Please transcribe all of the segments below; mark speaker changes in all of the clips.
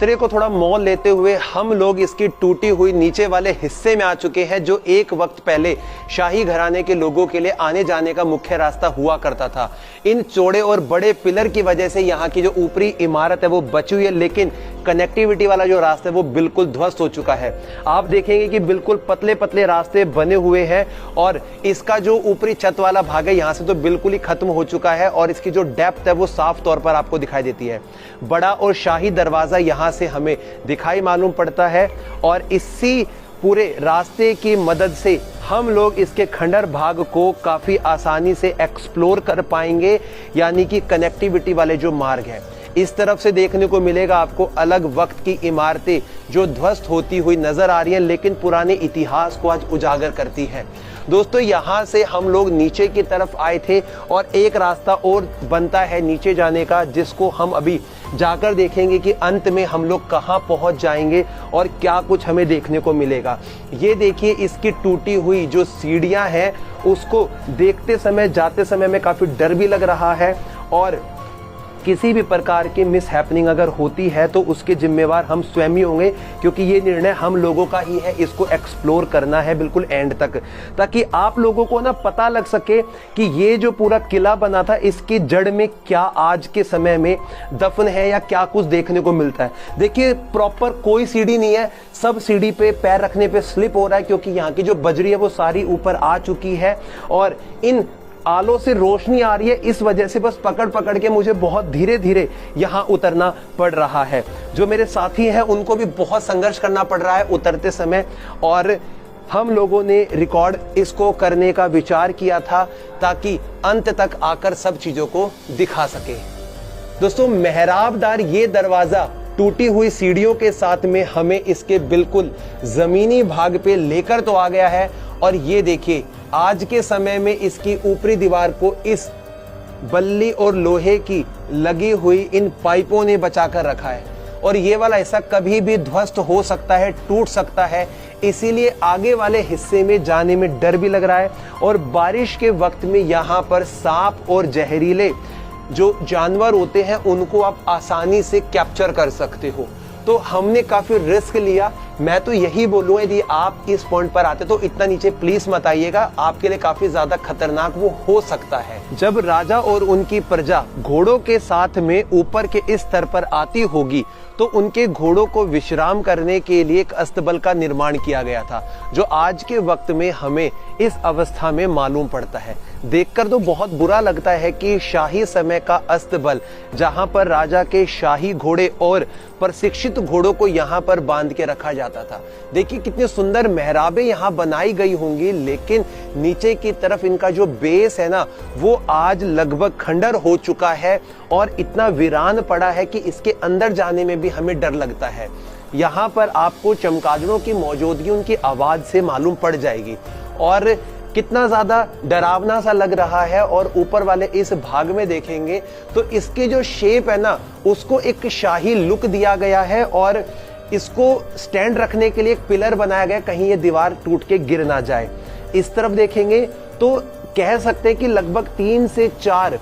Speaker 1: खतरे को थोड़ा मोल लेते हुए हम लोग इसकी टूटी हुई नीचे वाले हिस्से में आ चुके हैं, जो एक वक्त पहले शाही घराने के लोगों के लिए आने जाने का मुख्य रास्ता हुआ करता था। इन चौड़े और बड़े पिलर की वजह से यहाँ की जो ऊपरी इमारत है वो बची हुई है, लेकिन कनेक्टिविटी वाला जो रास्ता है वो बिल्कुल ध्वस्त हो चुका है। आप देखेंगे कि बिल्कुल पतले पतले रास्ते बने हुए हैं और इसका जो ऊपरी छत वाला भाग है यहाँ से तो बिल्कुल ही खत्म हो चुका है और इसकी जो डेप्थ है वो साफ तौर पर आपको दिखाई देती है। बड़ा और शाही दरवाजा यहाँ से हमें दिखाई मालूम पड़ता है और इसी पूरे रास्ते की मदद से हम लोग इसके खंडर भाग को काफी आसानी से एक्सप्लोर कर पाएंगे, यानी कि कनेक्टिविटी वाले जो मार्ग हैं। इस तरफ से देखने को मिलेगा आपको अलग वक्त की इमारतें जो ध्वस्त होती हुई नजर आ रही हैं, लेकिन पुराने इतिहास को आज उजागर करती हैं। दोस्तों, यहाँ से हम लोग नीचे की तरफ आए थे और एक रास्ता और बनता है नीचे जाने का, जिसको हम अभी जाकर देखेंगे कि अंत में हम लोग कहाँ पहुँच जाएंगे और क्या कुछ हमें देखने को मिलेगा। ये देखिए, इसकी टूटी हुई जो सीढ़ियाँ हैं उसको देखते समय जाते समय में काफ़ी डर भी लग रहा है और किसी भी प्रकार की मिस हैपनिंग अगर होती है तो उसके जिम्मेवार हम स्वयं ही होंगे, क्योंकि ये निर्णय हम लोगों का ही है। इसको एक्सप्लोर करना है बिल्कुल एंड तक, ताकि आप लोगों को ना पता लग सके कि ये जो पूरा किला बना था इसकी जड़ में क्या आज के समय में दफन है या क्या कुछ देखने को मिलता है। देखिए, प्रॉपर कोई सीढ़ी नहीं है, सब सीढ़ी पे पैर रखने पे स्लिप हो रहा है, क्योंकि यहाँ की जो बजरी है वो सारी ऊपर आ चुकी है और इन आलों से रोशनी आ रही है। इस वजह से बस पकड़ पकड़ के मुझे बहुत धीरे धीरे यहाँ उतरना पड़ रहा है। जो मेरे साथी हैं उनको भी बहुत संघर्ष करना पड़ रहा है उतरते समय, और हम लोगों ने रिकॉर्ड इसको करने का विचार किया था ताकि अंत तक आकर सब चीजों को दिखा सके। दोस्तों, मेहराबदार ये दरवाजा टूटी हुई सीढ़ियों के साथ में हमें इसके बिल्कुल जमीनी भाग पे लेकर तो आ गया है और ये देखिए, आज के समय में इसकी ऊपरी दीवार को इस बल्ली और लोहे की लगी हुई इन पाइपों ने बचाकर रखा है और ये वाला हिस्सा कभी भी ध्वस्त हो सकता है, टूट सकता है। इसीलिए आगे वाले हिस्से में जाने में डर भी लग रहा है और बारिश के वक्त में यहाँ पर सांप और जहरीले जो जानवर होते हैं उनको आप आसानी से कैप्चर कर सकते हो। तो हमने काफी रिस्क लिया। मैं तो यही बोलूंगा, यदि आप इस पॉइंट पर आते तो इतना नीचे प्लीज मत आइएगा, आपके लिए काफी ज्यादा खतरनाक वो हो सकता है। जब राजा और उनकी प्रजा घोड़ों के साथ में ऊपर के इस स्तर पर आती होगी तो उनके घोड़ों को विश्राम करने के लिए एक अस्तबल का निर्माण किया गया था, जो आज के वक्त में हमें इस अवस्था में मालूम पड़ता है। देखकर तो बहुत बुरा लगता है कि शाही समय का अस्तबल, जहां पर राजा के शाही घोड़े और प्रशिक्षित घोड़ों को यहाँ पर बांध के रखा जाता था। देखिए कितनी सुंदर मेहराबें यहाँ बनाई गई होंगी, लेकिन नीचे की तरफ इनका जो बेस है ना वो आज लगभग खंडर हो चुका है और इतना वीरान पड़ा है कि इसके अंदर जाने में भी हमें डर लगता है। यहाँ पर आपको चमगादड़ों की मौजूदगी उनकी आवाज से मालूम पड़ जाएगी और कितना ज्यादा डरावना सा लग रहा है। और ऊपर वाले इस भाग में देखेंगे तो इसकी जो शेप है ना उसको एक शाही लुक दिया गया है और इसको स्टैंड रखने के लिए एक पिलर बनाया गया, कहीं ये दीवार टूट के गिर ना जाए। इस तरफ देखेंगे तो कह सकते हैं कि लगभग 3 से 4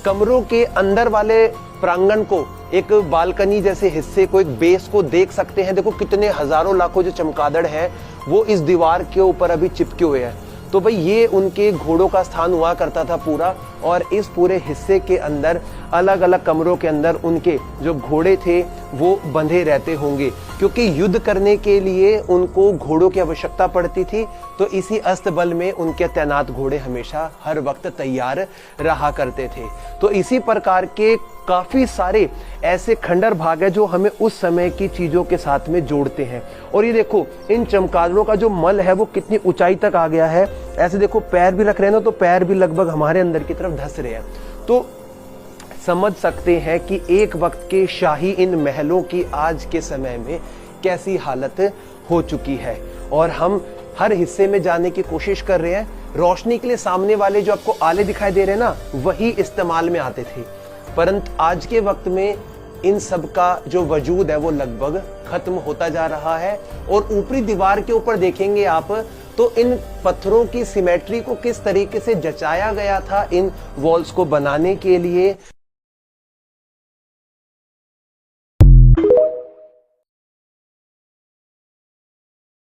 Speaker 1: कमरों के अंदर वाले प्रांगण को, एक बालकनी जैसे हिस्से को, एक बेस को देख सकते हैं। देखो कितने हजारों लाखों जो चमगादड़ हैं वो इस दीवार के ऊपर अभी चिपके हुए हैं। तो भाई ये उनके घोड़ों का स्थान हुआ करता था पूरा, और इस पूरे हिस्से के अंदर अलग अलग कमरों के अंदर उनके जो घोड़े थे वो बंधे रहते होंगे, क्योंकि युद्ध करने के लिए उनको घोड़ों की आवश्यकता पड़ती थी। तो इसी अस्तबल में उनके तैनात घोड़े हमेशा हर वक्त तैयार रहा करते थे। तो इसी प्रकार के काफी सारे ऐसे खंडर भाग है जो हमें उस समय की चीजों के साथ में जोड़ते हैं। और ये देखो, इन चमगादड़ों का जो मल है वो कितनी ऊंचाई तक आ गया है। ऐसे देखो, पैर भी रख रहे हैं ना तो पैर भी लगभग हमारे अंदर की तरफ धंस रहे हैं। तो समझ सकते हैं कि एक वक्त के शाही इन महलों की आज के समय में कैसी हालत हो चुकी है। और हम हर हिस्से में जाने की कोशिश कर रहे हैं। रोशनी के लिए सामने वाले जो आपको आले दिखाई दे रहे हैं ना, वही इस्तेमाल में आते थे, परंतु आज के वक्त में इन सब का जो वजूद है वो लगभग खत्म होता जा रहा है। और ऊपरी दीवार के ऊपर देखेंगे आप तो इन पत्थरों की सिमेट्री को किस तरीके से जचाया गया था इन वॉल्स को बनाने के लिए।